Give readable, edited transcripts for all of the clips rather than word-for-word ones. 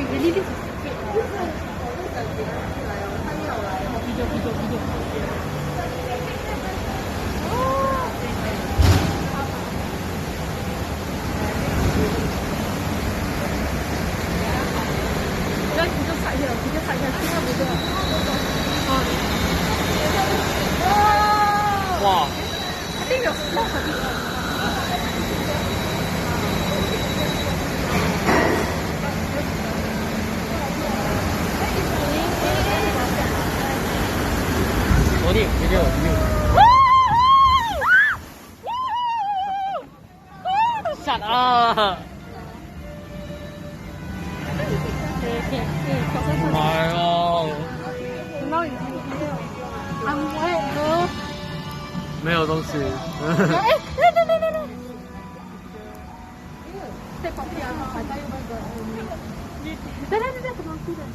really this is secret. Video. Wow. I think the flash a bit. video. Shut up. My god. Now it's video. I'm wet though. 没有东西。No. Step up here. I tell you about the. Dah, terbang tu. Dah.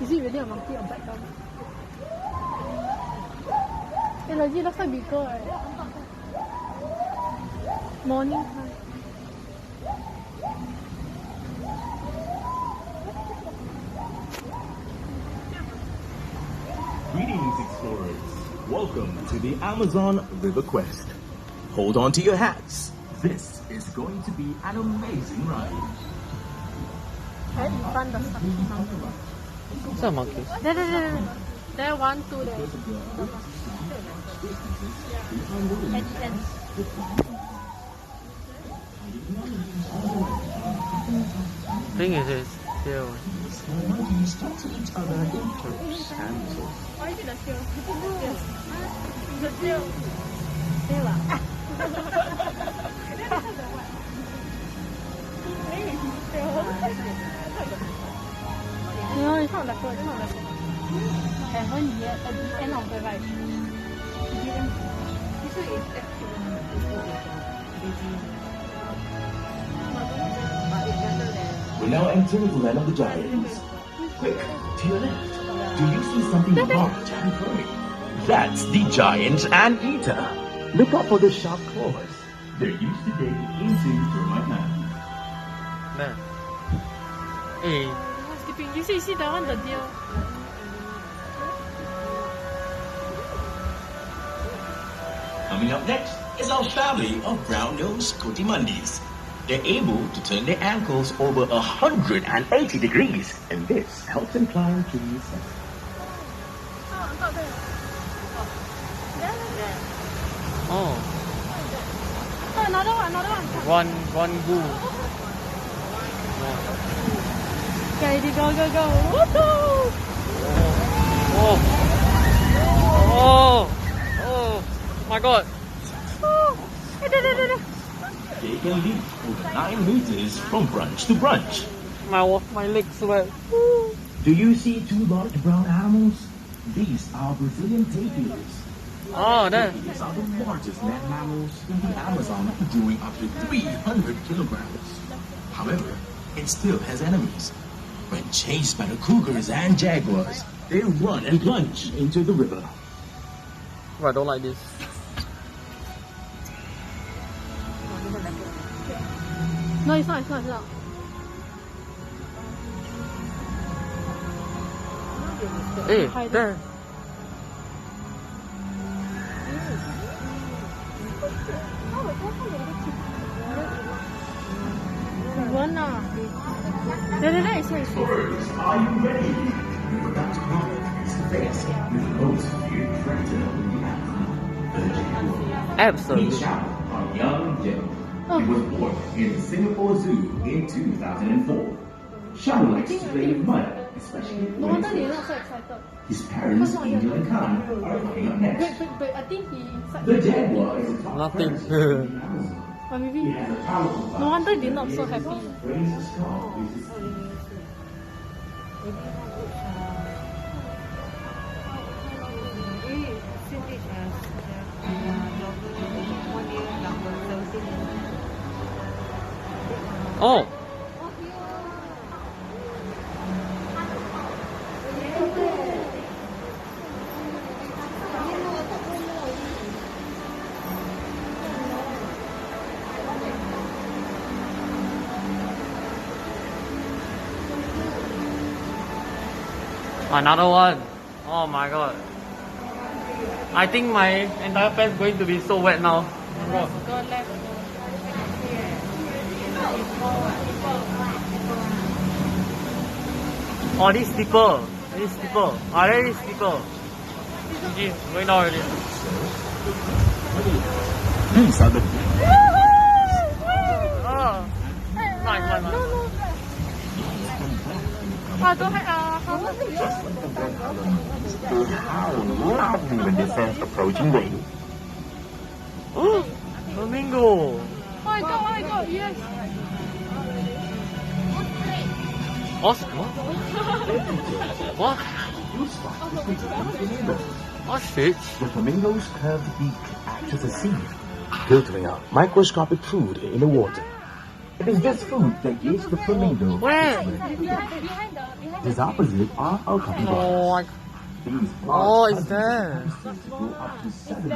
Is it really a monkey or black dog? Legit looks like bigger, right? Morning time. Greetings, explorers. Welcome to the Amazon River Quest. Hold on to your hats. This is going to be an amazing ride. Right in front of the What's that monkey? There, 1, 2 there. At the end. I think it is here. Monkeys talk to each other in groups and so. Why is it the tail? Yes. The tail. Tail ah. No, it's not leopard. Haven't yet. At the end of the ride. This one is We're now entering the land of the giants. Quick, to your left. Do you see something large and furry? That's the giant anteater. Look out for the sharp claws. They're used to digging into termite land. Man. Hey. sleeping. You see that one, the deer. Coming up next is our family of brown-nosed coatimundis. They're able to turn their ankles over 180 degrees, and this helps them climb trees. Oh. Oh, another one. One boo. Okay, go. Woohoo! Oh my god. They can leap over 9 meters from branch to branch. My legs sweat. Do you see 2 large brown animals? These are Brazilian tapirs. Oh, that. These are the largest land mammals in the Amazon, doing up to 300 kilograms. However, it still has enemies. When chased by the cougars and jaguars, they run and plunge into the river. I don't like this. No, it's not. Hey, there. One There, it's here. Birds, are you ready? We're about to conquer this space with the most feared predator in the Amazon, the jaguar. Absolutely. He shouted on young Jay. He was born in the Singapore Zoo in 2004. Xiao likes to play with mud, especially No when wonder it's you're wet. not so excited. His parents, Angel and Khan, are coming up next. Wait, I think he inside. The jaguar is a top Nothing. predator in the Amazon. Or maybe. He has a powerful No wonder they're not so happy. raise a skull with his Oh. Another one. Oh my god. I think my entire pants going to be so wet now. Oh, this slipper. This slipper. Ah, there is slipper. GG, going down already. These are the Oh. Nice. how lovely when they sense approaching rain. Oh, flamingo. Oh my god, yes. What? What? What fish? The flamingo's curved beak acts as a sieve, filtering out microscopic food in the water. It is this food that gives the flamingo Where? This opposite are our capybara. Oh, These oh, large it's there. go up to 7